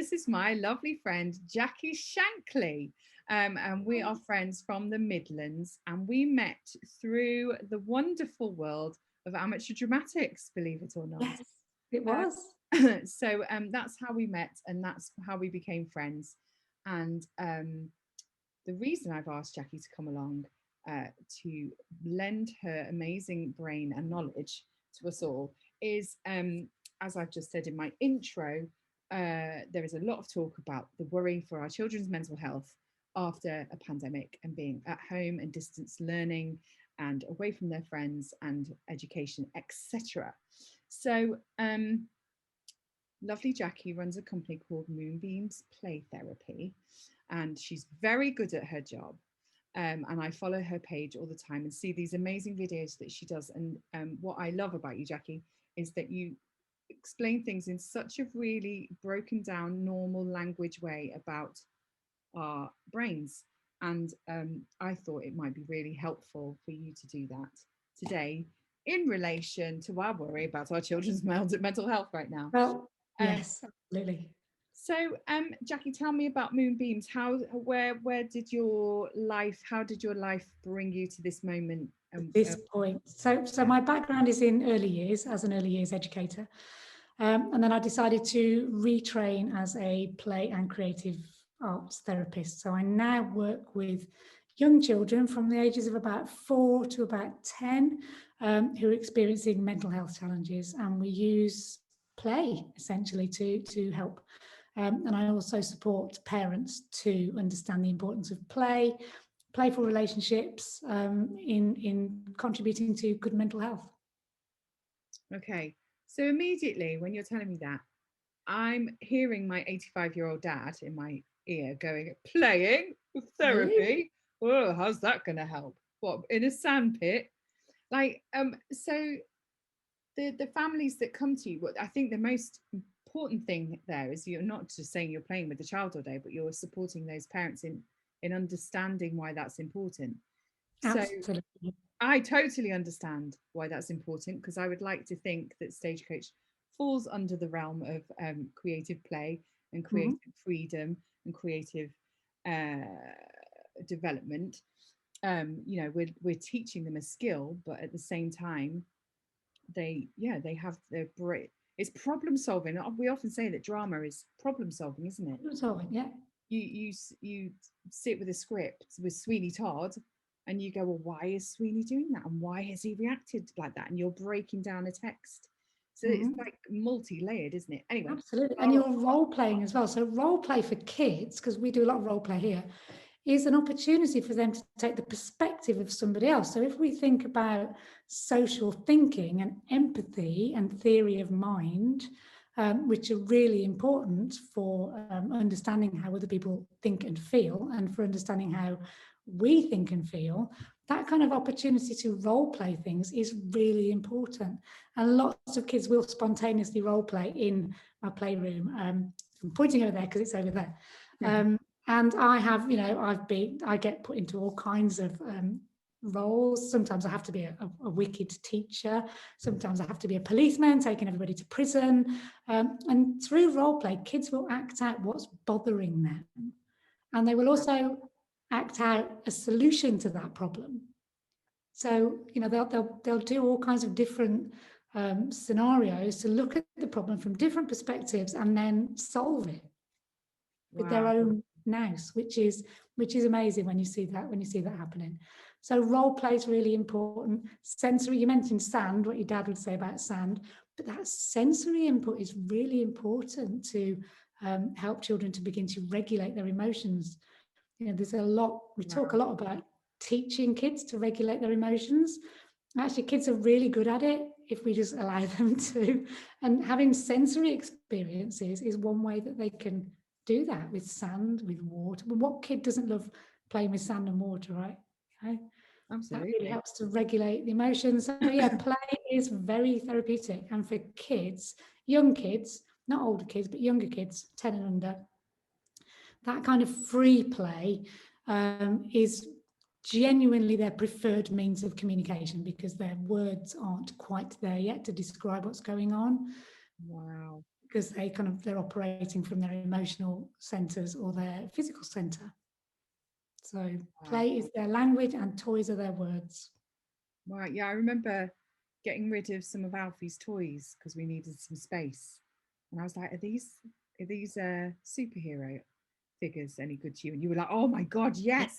this is my lovely friend, Jacqui Shankly. And we are friends from the Midlands, and we met through the wonderful world of amateur dramatics, believe it or not. Yes, it was. So that's how we met, and that's how we became friends. And the reason I've asked Jacqui to come along to lend her amazing brain and knowledge to us all is, as I've just said in my intro, there is a lot of talk about the worry for our children's mental health after a pandemic and being at home and distance learning and away from their friends and education, etc. So, lovely Jacqui runs a company called Moonbeams Play Therapy, and she's very good at her job. And I follow her page all the time and see these amazing videos that she does. And what I love about you, Jacqui, is that you explain things in such a really broken down, normal language way about our brains. And I thought it might be really helpful for you to do that today in relation to our worry about our children's mental health right now. Well, Um, yes, absolutely. so, Jacqui, tell me about Moonbeams. Where did your life? How did your life bring you to this moment? This point. So my background is in early years as an early years educator. And then I decided to retrain as a play and creative arts therapist. So I now work with young children from the ages of about 4 to about 10 who are experiencing mental health challenges. And we use play essentially to help. And I also support parents to understand the importance of play, playful relationships in contributing to good mental health. Okay, so immediately when you're telling me that, I'm hearing my 85-year-old dad in my ear going, playing therapy. Oh, how's that going to help? What, in a sandpit? Like, so the families that come to you, what I think the most important thing there is you're not just saying you're playing with the child all day, but you're supporting those parents in understanding why that's important. So Absolutely. I totally understand why that's important, because I would like to think that Stagecoach falls under the realm of creative play and creative freedom and creative development. We're teaching them a skill, but at the same time, they have their brain. It's problem solving. We often say that drama is problem solving, isn't it? Problem solving, yeah. You sit with a script with Sweeney Todd, and you go, well, why is Sweeney doing that, and why has he reacted like that? And you're breaking down a text, so it's like multi-layered, isn't it? Anyway, absolutely. And you're role playing as well. So role play for kids, because we do a lot of role play here, is an opportunity for them to take the perspective of somebody else. So if we think about social thinking and empathy and theory of mind, which are really important for understanding how other people think and feel, and for understanding how we think and feel, that kind of opportunity to role play things is really important. And lots of kids will spontaneously role play in my playroom. I'm pointing over there because it's over there. And I have, I get put into all kinds of roles. Sometimes I have to be a wicked teacher. Sometimes I have to be a policeman taking everybody to prison. And through role play, kids will act out what's bothering them. And they will also act out a solution to that problem. So, they'll do all kinds of different scenarios to look at the problem from different perspectives and then solve it with their own nous, which is amazing when you see that happening. So role play is really important. Sensory, you mentioned sand, what your dad would say about sand, but that sensory input is really important to help children to begin to regulate their emotions. There's a lot, we talk a lot about teaching kids to regulate their emotions. Actually, kids are really good at it if we just allow them to. And having sensory experiences is one way that they can do that, with sand, with water. But what kid doesn't love playing with sand and water, right? Absolutely. That really helps to regulate the emotions. So yeah, play is very therapeutic. And for kids, young kids, not older kids, but younger kids, 10 and under, that kind of free play is genuinely their preferred means of communication, because their words aren't quite there yet to describe what's going on. Wow. because they're operating from their emotional centers or their physical center. So play is their language and toys are their words. Right. Yeah, I remember getting rid of some of Alfie's toys because we needed some space. And I was like, are these superhero figures any good to you? And you were like, oh my God, yes,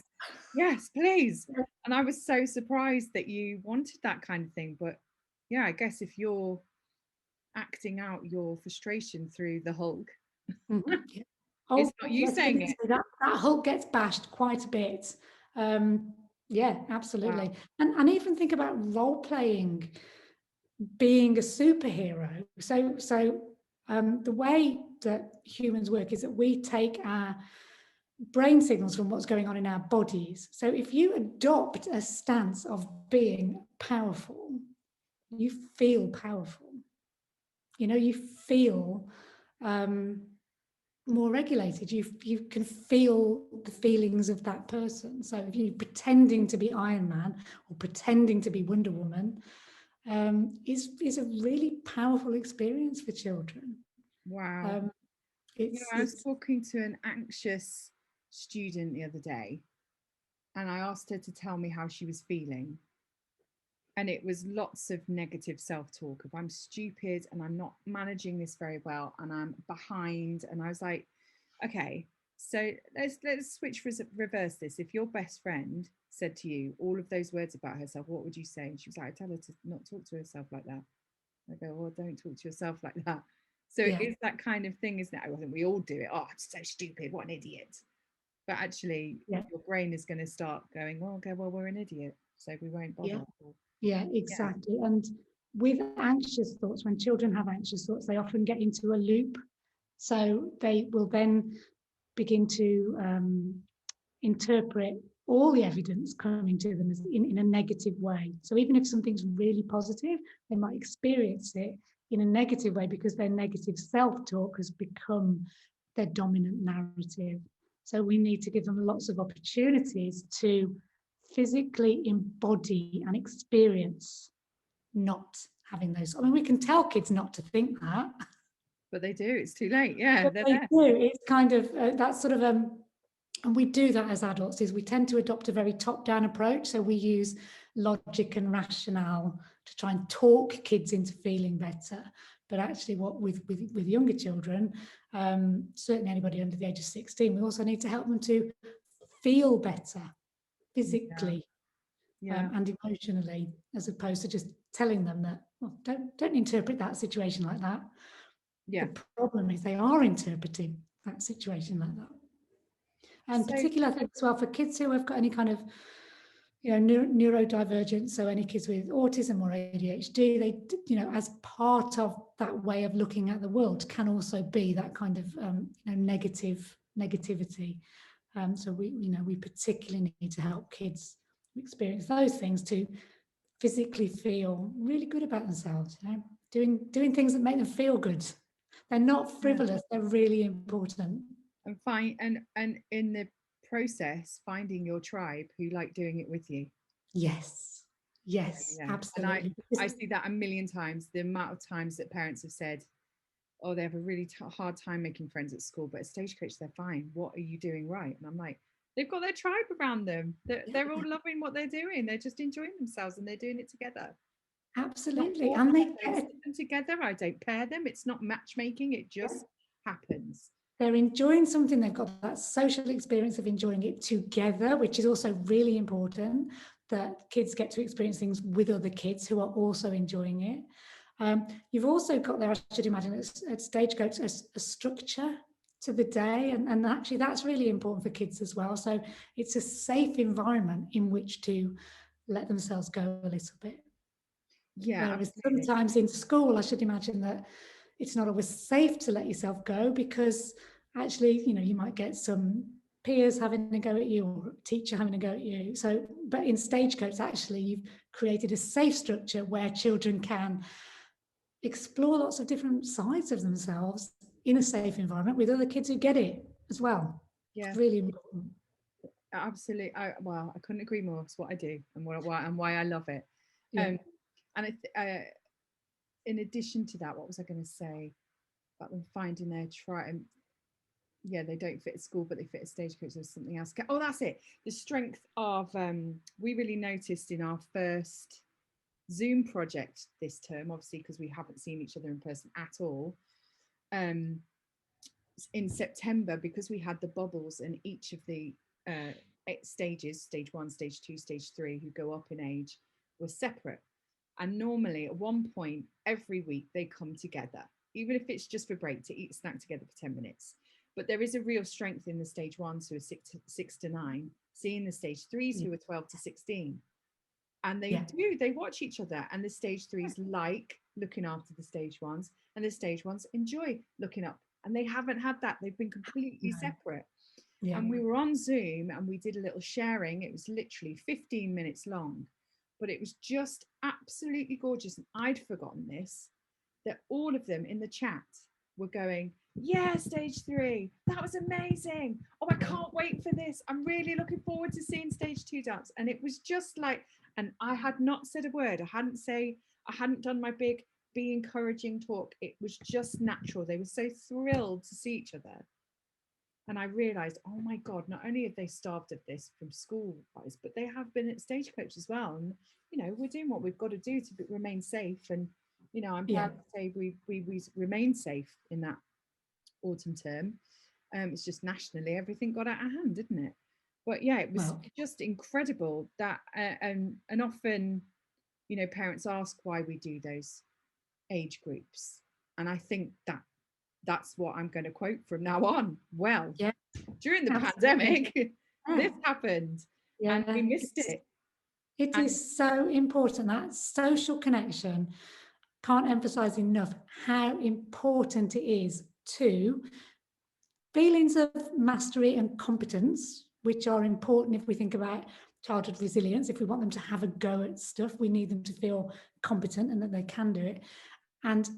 yes, please. And I was so surprised that you wanted that kind of thing. But yeah, I guess if you're acting out your frustration through the Hulk, Yeah. it's Oh, not you yes, saying it. that Hulk gets bashed quite a bit. Yeah, absolutely. Wow. And even think about role playing being a superhero. So the way that humans work is that we take our brain signals from what's going on in our bodies. So if you adopt a stance of being powerful, you feel powerful. You feel more regulated. You can feel the feelings of that person. So if you're pretending to be Iron Man or pretending to be Wonder Woman, is a really powerful experience for children. Wow. I was It's talking to an anxious student the other day, and I asked her to tell me how she was feeling. And it was lots of negative self-talk of I'm stupid and I'm not managing this very well and I'm behind. And I was like, okay, so let's reverse this. If your best friend said to you all of those words about herself, what would you say? And she was like, I tell her to not talk to herself like that. I go, well, don't talk to yourself like that. So yeah, it's that kind of thing, isn't it? I think we all do it. Oh, I'm so stupid. What an idiot. But actually, yeah, your brain is going to start going, well, okay, well, we're an idiot. So we won't yeah, bother. yeah, Yeah. exactly. And with anxious thoughts, when children have anxious thoughts, they often get into a loop. So they will then begin to interpret all the evidence coming to them as in a negative way. So even if something's really positive, they might experience it in a negative way because their negative self-talk has become their dominant narrative. So we need to give them lots of opportunities to physically embody and experience not having those. I mean, we can tell kids not to think that, But they do. It's too late. Yeah, but they're they there. do. It's kind of that sort of and we do that as adults is we tend to adopt a very top-down approach. So we use logic and rationale to try and talk kids into feeling better. But actually what with younger children, certainly anybody under the age of 16, we also need to help them to feel better Yeah, physically yeah, and emotionally, as opposed to just telling them that, well, don't interpret that situation like that. yeah. The problem is they are interpreting that situation like that. And So particularly, I think as well for kids who have got any kind of, neurodivergence, so any kids with autism or ADHD, they, as part of that way of looking at the world can also be that kind of, negativity. So we particularly need to help kids experience those things to physically feel really good about themselves, doing things that make them feel good. They're not yeah, frivolous, they're really important. and find and in the process, finding your tribe who like doing it with you. Yes, yes, Yeah, and I absolutely. I see that a million times. The amount of times that parents have said, "Oh, they have a really hard time making friends at school, but at Stagecoach they're fine. What are you doing right?" And I'm like, they've got their tribe around them. They're all loving what they're doing. They're just enjoying themselves and they're doing it together. Not Absolutely. forced. And I they don't get, sit them together. I don't pair them. It's not matchmaking. It just happens. they're enjoying something, they've got that social experience of enjoying it together, which is also really important, that kids get to experience things with other kids who are also enjoying it. You've also got there, I should imagine, at Stagecoach, a structure to the day. And actually, that's really important for kids as well. So it's a safe environment in which to let themselves go a little bit. Yeah, Whereas absolutely. sometimes in school, I should imagine that it's not always safe to let yourself go because actually, you might get some peers having a go at you or a teacher having a go at you. So, but in Stagecoach, actually, you've created a safe structure where children can explore lots of different sides of themselves in a safe environment with other kids who get it as well. Yeah, It's really important. absolutely. Well, I couldn't agree more. It's what I do and why I love it. Yeah. Um, and in addition to that, what was I going to say? about them finding their tribe. Yeah, they don't fit a school, but they fit a stagecoach or something else. Oh, that's it. The strength of we really noticed in our first Zoom project this term, obviously because we haven't seen each other in person at all. Um, in September, because we had the bubbles and each of the stages, stage 1, stage 2, stage 3, who go up in age, were separate. And normally at one point every week they come together, even if it's just for break, to eat a snack together for 10 minutes. But there is a real strength in the stage 1s who are 6 to 9, seeing the stage 3s who are 12 to 16. And they watch each other, and the stage 3s like looking after the stage 1s, and the stage 1s enjoy looking up, and they haven't had that. They've been completely separate. And we were on Zoom and we did a little sharing. It was literally 15 minutes long, but it was just absolutely gorgeous. And I'd forgotten this, that all of them in the chat were going, yeah, stage 3, that was amazing. Oh, I can't wait for this. I'm really looking forward to seeing stage 2 dance. And it was just like, and I had not said a word. I hadn't done my big be encouraging talk. It was just natural. They were so thrilled to see each other. And I realized, oh my God, not only have they starved of this from school wise, but they have been at Stagecoach as well. And, we're doing what we've got to do to remain safe. And, I'm proud to say we remained safe in that autumn term. It's just nationally, everything got out of hand, didn't it? But yeah, it was just incredible that, and often, parents ask why we do those age groups. And I think that's what I'm going to quote from now on. Well, during the pandemic, this happened and we missed it. It is so important, that social connection. Can't emphasize enough how important it is to feelings of mastery and competence, which are important if we think about childhood resilience. If we want them to have a go at stuff, we need them to feel competent and that they can do it. And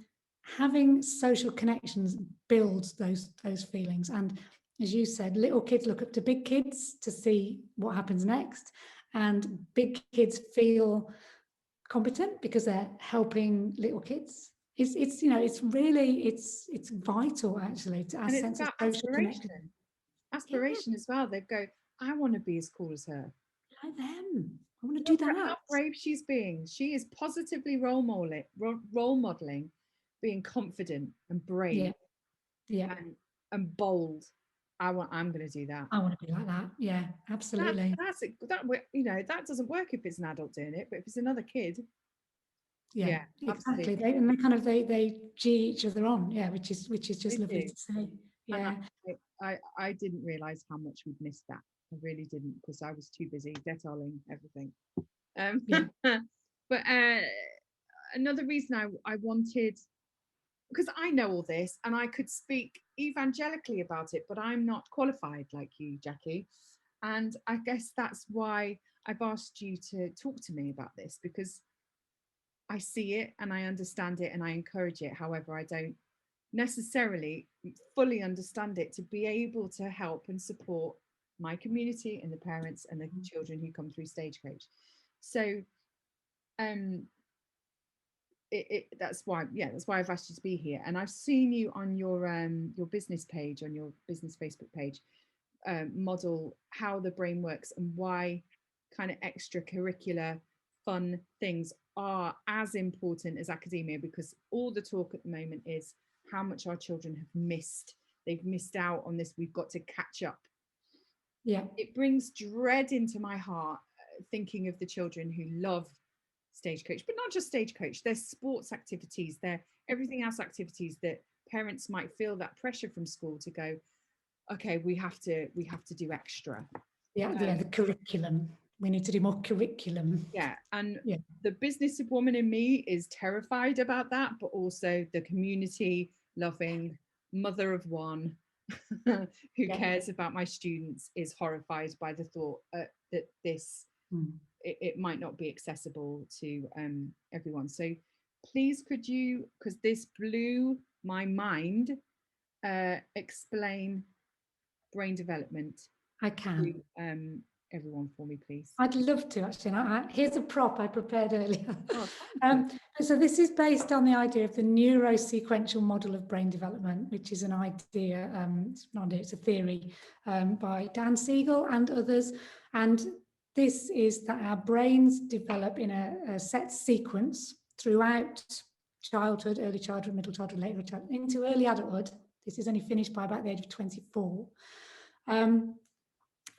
having social connections builds those feelings. And as you said, little kids look up to big kids to see what happens next, and big kids feel competent because they're helping little kids. It's really vital actually to our sense of social connection. Aspiration as well. They go, I want to be as cool as her. Like them. I want to do that. How brave she's being. She is positively role modeling, being confident and brave, and bold. I'm going to do that. I want to be like that. Yeah, absolutely. That doesn't work if it's an adult doing it, but if it's another kid, exactly. They G each other on, which is just lovely to see. Yeah, I didn't realize how much we'd missed that. I really didn't, because I was too busy detailing everything. But another reason I wanted, because I know all this and I could speak evangelically about it, but I'm not qualified like you, Jacqui. And I guess that's why I've asked you to talk to me about this, because I see it and I understand it and I encourage it. However, I don't necessarily fully understand it to be able to help and support my community and the parents and the children who come through Stagecoach. So that's why I've asked you to be here. And I've seen you on your business page, on your business Facebook page, model how the brain works and why kind of extracurricular fun things are as important as academia, because all the talk at the moment is how much our children have missed. They've missed out on this. We've got to catch up. Yeah. It brings dread into my heart thinking of the children who love Stagecoach, but not just Stagecoach. There's sports activities, there everything else activities that parents might feel that pressure from school to go, okay, we have to do extra. The curriculum. We need to do more curriculum. And the business woman in me is terrified about that, but also the community loving mother of one who cares about my students is horrified by the thought that this it might not be accessible to everyone. So please, could you, because this blew my mind, explain brain development? I can. everyone for me, please? I'd love to, actually. Here's a prop I prepared earlier. Oh, thank you. So this is based on the idea of the neurosequential model of brain development, which is an idea, it's not an idea, it's a theory by Dan Siegel and others. And this is that our brains develop in a set sequence throughout childhood, early childhood, middle childhood, later childhood, into early adulthood. This is only finished by about the age of 24. And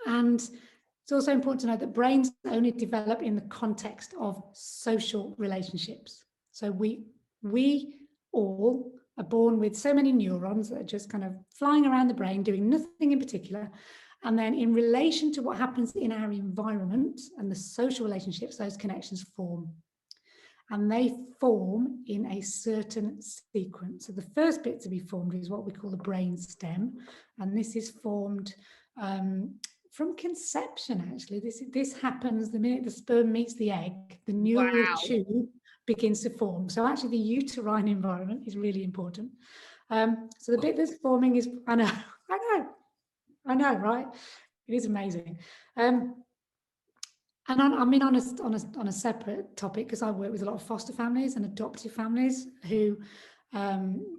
it's also important to know that brains only develop in the context of social relationships. So we all are born with so many neurons that are just kind of flying around the brain, doing nothing in particular. And then in relation to what happens in our environment and the social relationships, those connections form. And they form in a certain sequence. So the first bit to be formed is what we call the brain stem. And this is formed from conception, actually. This happens the minute the sperm meets the egg, the neural tube begins to form. So actually the uterine environment is really important. So the bit that's forming is, I know, right? It is amazing. And I mean, on a separate topic, because I work with a lot of foster families and adoptive families who,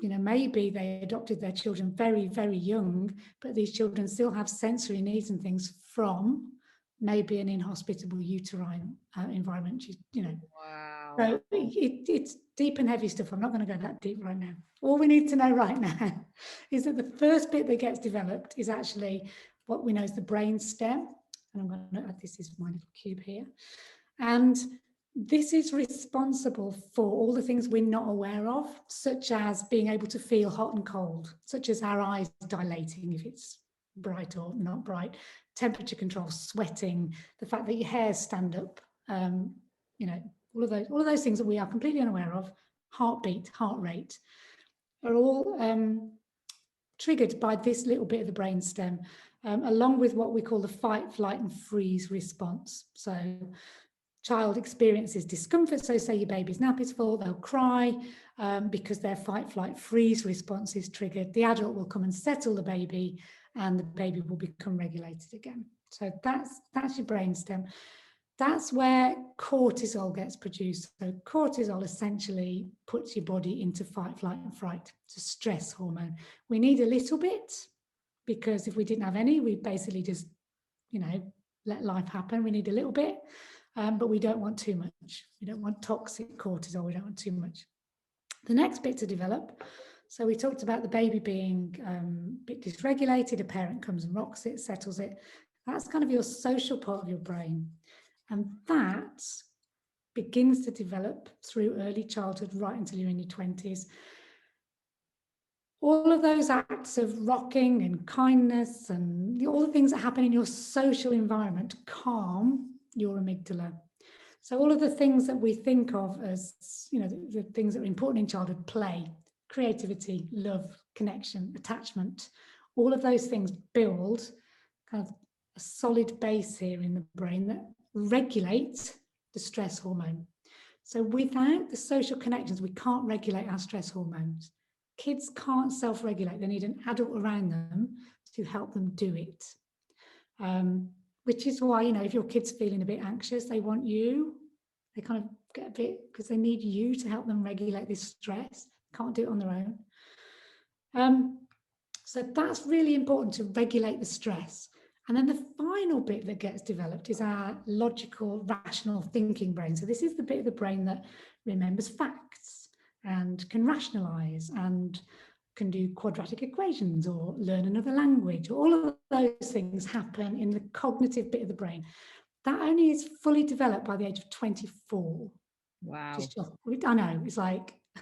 maybe they adopted their children very, very young, but these children still have sensory needs and things from maybe an inhospitable uterine environment. Wow. So it's deep and heavy stuff. I'm not going to go that deep right now. All we need to know right now is that the first bit that gets developed is actually what we know as the brain stem. And I'm going to, this is my little cube here. And this is responsible for all the things we're not aware of, such as being able to feel hot and cold, such as our eyes dilating if it's bright or not bright, temperature control, sweating, the fact that your hairs stand up, all of those things that we are completely unaware of, heartbeat, heart rate, are all triggered by this little bit of the brain stem. Along with what we call the fight, flight, and freeze response. So, child experiences discomfort. So, say your baby's nap is full, they'll cry because their fight, flight, freeze response is triggered. The adult will come and settle the baby, and the baby will become regulated again. So that's your brain stem. That's where cortisol gets produced. So cortisol essentially puts your body into fight, flight, and fright. It's a stress hormone. We need a little bit, because if we didn't have any, we'd basically just, let life happen. We need a little bit, but we don't want too much. We don't want toxic cortisol. We don't want too much. The next bit to develop, so we talked about the baby being a bit dysregulated. A parent comes and rocks it, settles it. That's kind of your social part of your brain. And that begins to develop through early childhood right until you're in your 20s. All of those acts of rocking and kindness and all the things that happen in your social environment calm your amygdala. So all of the things that we think of as, the things that are important in childhood, play, creativity, love, connection, attachment, all of those things build kind of a solid base here in the brain that regulates the stress hormone. So without the social connections, we can't regulate our stress hormones. Kids can't self-regulate. They need an adult around them to help them do it. Which is why, if your kid's feeling a bit anxious, they want you. They kind of get a bit, because they need you to help them regulate this stress. Can't do it on their own. So that's really important, to regulate the stress. And then the final bit that gets developed is our logical, rational thinking brain. So this is the bit of the brain that remembers facts and can rationalize and can do quadratic equations or learn another language. All of those things happen in the cognitive bit of the brain. That only is fully developed by the age of 24. Wow. I know, it's like, I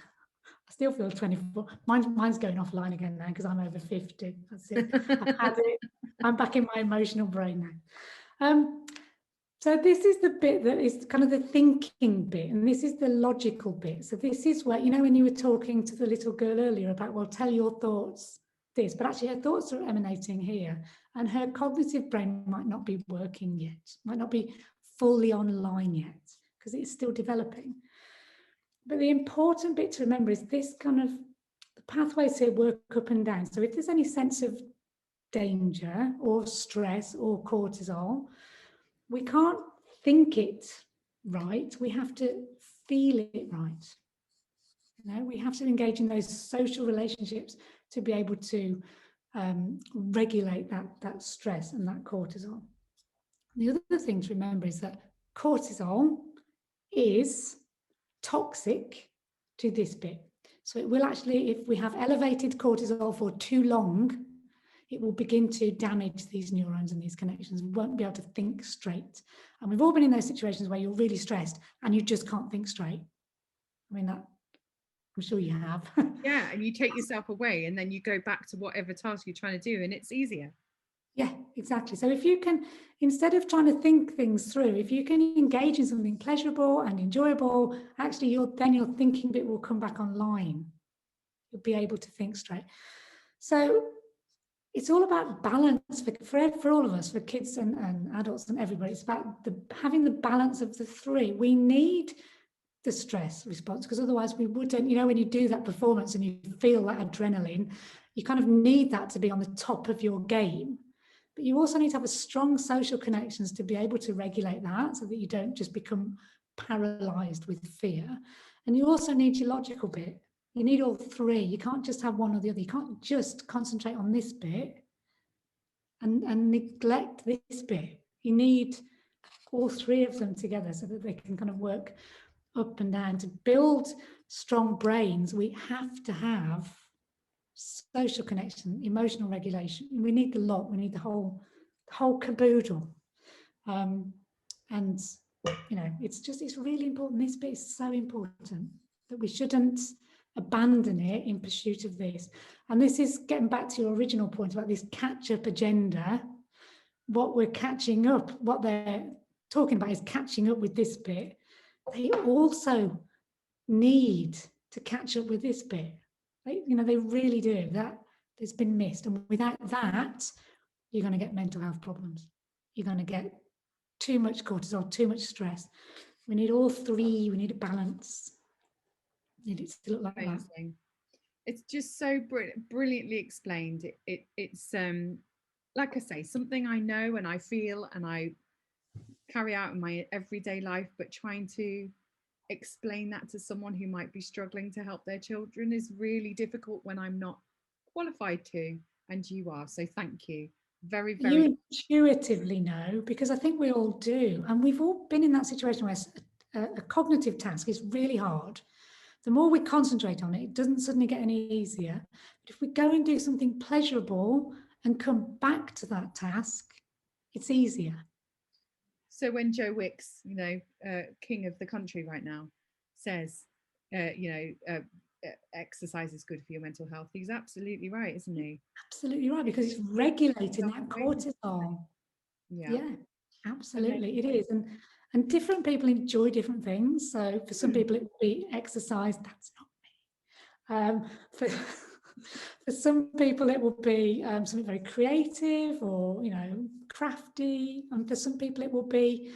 still feel 24. Mine's going offline again now because I'm over 50. That's it. I've had it. I'm back in my emotional brain now. So this is the bit that is kind of the thinking bit, and this is the logical bit. So this is where, when you were talking to the little girl earlier about, well, tell your thoughts this, but actually her thoughts are emanating here, and her cognitive brain might not be working yet, might not be fully online yet, because it's still developing. But the important bit to remember is this kind of, the pathways here work up and down. So if there's any sense of danger or stress or cortisol, we can't think it right. We have to feel it right. You know, we have to engage in those social relationships to be able to regulate that stress and that cortisol. The other thing to remember is that cortisol is toxic to this bit. So it will actually, if we have elevated cortisol for too long, it will begin to damage these neurons and these connections. We won't be able to think straight. And we've all been in those situations where you're really stressed and you just can't think straight. I mean, that I'm sure you have. Yeah, and you take yourself away and then you go back to whatever task you're trying to do and it's easier. Yeah, exactly. So if you can, instead of trying to think things through, if you can engage in something pleasurable and enjoyable, actually your thinking bit will come back online. You'll be able to think straight. So it's all about balance for all of us, for kids and adults and everybody. It's about having the balance of the three. We need the stress response because otherwise we wouldn't, when you do that performance and you feel that adrenaline, you kind of need that to be on the top of your game. But you also need to have a strong social connections to be able to regulate that so that you don't just become paralyzed with fear. And you also need your logical bit. You need all three. You can't just have one or the other. You can't just concentrate on this bit and neglect this bit. You need all three of them together so that they can kind of work up and down. To build strong brains, we have to have social connection, emotional regulation. We need the lot. We need the whole caboodle. And it's really important. This bit is so important that we shouldn't abandon it in pursuit of this. And this is getting back to your original point about this catch-up agenda. What we're catching up, what they're talking about is catching up with this bit. They also need to catch up with this bit. They really do. That has been missed. And without that, you're going to get mental health problems. You're going to get too much cortisol, too much stress. We need all three. We need a balance. We need it to look like Amazing. that. It's just so brilliantly explained. It's like I say, something I know and I feel and I carry out in my everyday life, but trying to explain that to someone who might be struggling to help their children is really difficult when I'm not qualified to, and you are. So thank you. Very, very. You intuitively know, because I think we all do. And we've all been in that situation where a cognitive task is really hard. The more we concentrate on it, it doesn't suddenly get any easier. But if we go and do something pleasurable and come back to that task, it's easier. So when Joe Wicks, king of the country right now, says, exercise is good for your mental health, he's absolutely right, isn't he? Absolutely right, because it's regulating that cortisol. Yeah, absolutely. It is. And different people enjoy different things. So for some people, it will be exercise. That's not me. For some people, it will be something very creative or, crafty. And for some people, it will be,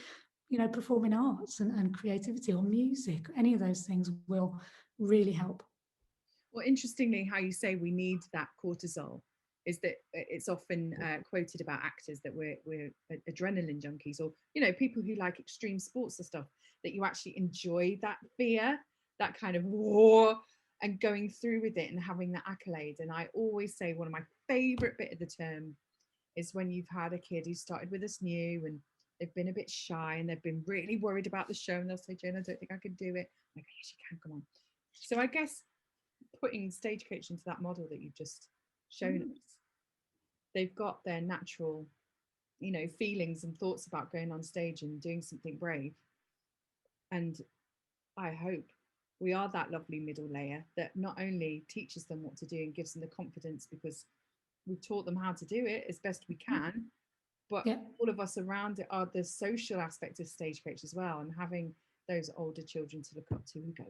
performing arts and creativity or music. Any of those things will really help. Well, interestingly, how you say we need that cortisol is that it's often quoted about actors that we're adrenaline junkies, or people who like extreme sports and stuff, that you actually enjoy that fear, that kind of war, and going through with it and having that accolade. And I always say one of my favorite bit of the term is when you've had a kid who started with us new and they've been a bit shy and they've been really worried about the show, and they'll say, Jane, I don't think I can do it. I'm like, yes, you can, come on. So I guess putting Stagecoach into that model that you've just shown us, they've got their natural, feelings and thoughts about going on stage and doing something brave. And I hope we are that lovely middle layer that not only teaches them what to do and gives them the confidence because we've taught them how to do it as best we can, but all of us around it are the social aspect of Stagecoach as well, and having those older children to look up to and go,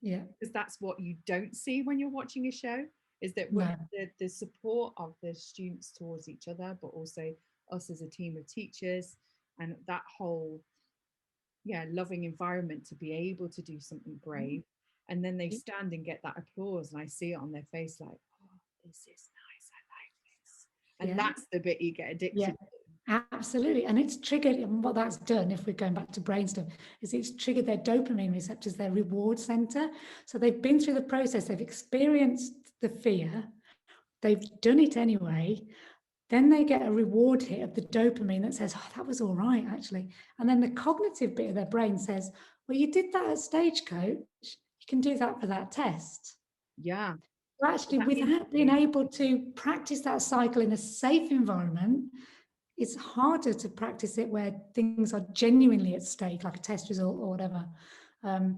yeah, because that's what you don't see when you're watching a show, is that the support of the students towards each other, but also us as a team of teachers, and that whole loving environment to be able to do something brave. And then they stand and get that applause and I see it on their face like, oh, this is nice, I like this. And that's the bit you get addicted to. Absolutely. And it's triggered, and what that's done, if we're going back to brain stuff, is it's triggered their dopamine receptors, their reward center. So they've been through the process, they've experienced the fear, they've done it anyway. Then they get a reward hit of the dopamine that says, oh, that was all right, actually. And then the cognitive bit of their brain says, well, you did that at Stagecoach, you can do that for that test. Yeah. So actually, That without being instantly, able to practice that cycle in a safe environment, it's harder to practice it where things are genuinely at stake, like a test result or whatever. So it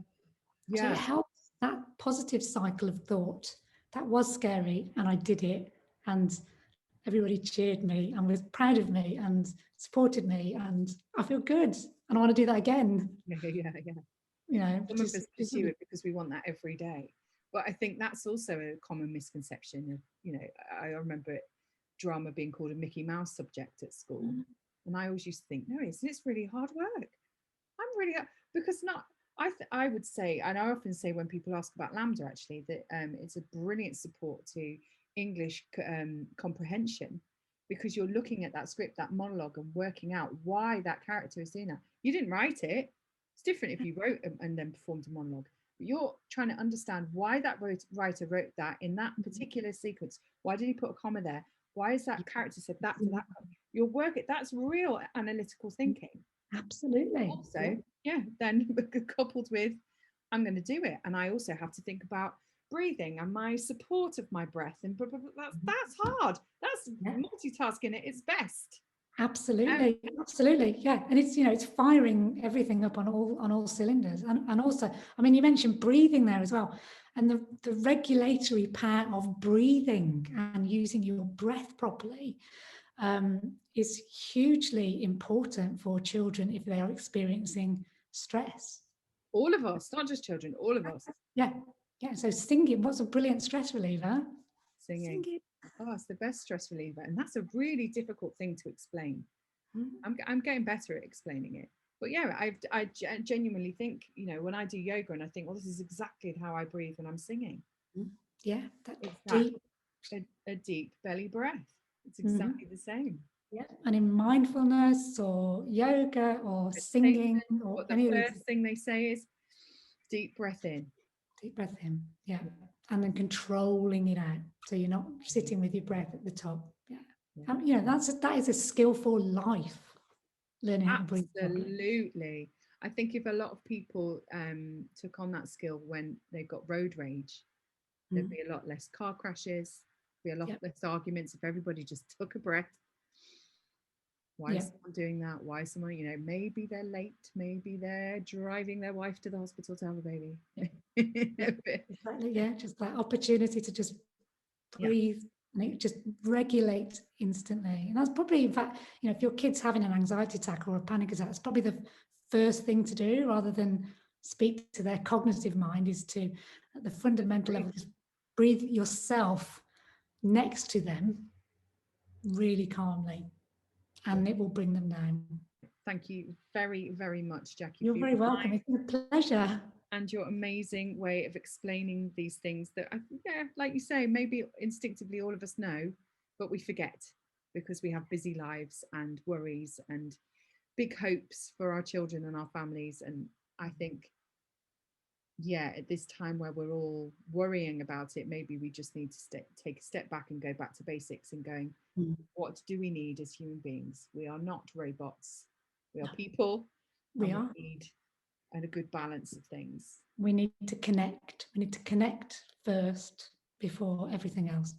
yeah. helps that positive cycle of thought. That was scary, and I did it, and everybody cheered me and was proud of me and supported me, and I feel good, and I want to do that again. Yeah, yeah, yeah. You know, Some of us pursue it because we want that every day. But I think that's also a common misconception of, you know, I remember drama being called a Mickey Mouse subject at school. And I always used to think, no, it's really hard work. I'm really, because not, I would say, and I often say when people ask about Lambda, actually, that it's a brilliant support to English comprehension, because you're looking at that script, that monologue, and working out why that character is doing that. You didn't write it. It's different if you wrote and then performed a monologue. But you're trying to understand why that writer wrote that in that particular sequence. Why did he put a comma there? Why is that character said that for that? Your work, that's real analytical thinking. Absolutely. Also, yeah, then coupled with, I'm going to do it. And I also have to think about breathing and my support of my breath. And that's hard. That's multitasking at its best. Absolutely, absolutely, yeah. And it's, you know, it's firing everything up on all cylinders. And also, I mean, you mentioned breathing there as well, and the regulatory power of breathing and using your breath properly is hugely important for children if they are experiencing stress. All of us, not just children, all of us. Yeah, yeah. So singing, what's a brilliant stress reliever? Singing. Oh, it's the best stress reliever. And that's a really difficult thing to explain. I'm getting better at explaining it. But yeah, I genuinely think, you know, when I do yoga and I think, well, this is exactly how I breathe when I'm singing. Yeah, It's deep. a deep belly breath. It's exactly the same. Yeah, and in mindfulness or yoga or singing or What the any of these, first thing they say is deep breath in. deep breath in, yeah, and then controlling it out, so you're not sitting with your breath at the top. Yeah, you know, that is a skillful life, learning how to breathe properly. Absolutely. I think if a lot of people took on that skill when they've got road rage, there'd be a lot less car crashes, be a lot less arguments if everybody just took a breath. Why is someone doing that? Why is someone, you know, maybe they're late, maybe they're driving their wife to the hospital to have a baby. Exactly, yeah, just that opportunity to just breathe, and it just regulates instantly. And that's probably, in fact, you know, if your kid's having an anxiety attack or a panic attack, it's probably the first thing to do, rather than speak to their cognitive mind, is to, at the fundamental level, just breathe yourself next to them really calmly, and it will bring them down. Thank you very, very much, Jacqui. You're very welcome. It's been a pleasure. And your amazing way of explaining these things that, yeah, like you say, maybe instinctively all of us know, but we forget because we have busy lives and worries and big hopes for our children and our families. And I think, yeah, at this time where we're all worrying about it, maybe we just need to take a step back and go back to basics and going, what do we need as human beings? We are not robots. We are people. We need a good balance of things. We need to connect. We need to connect first before everything else.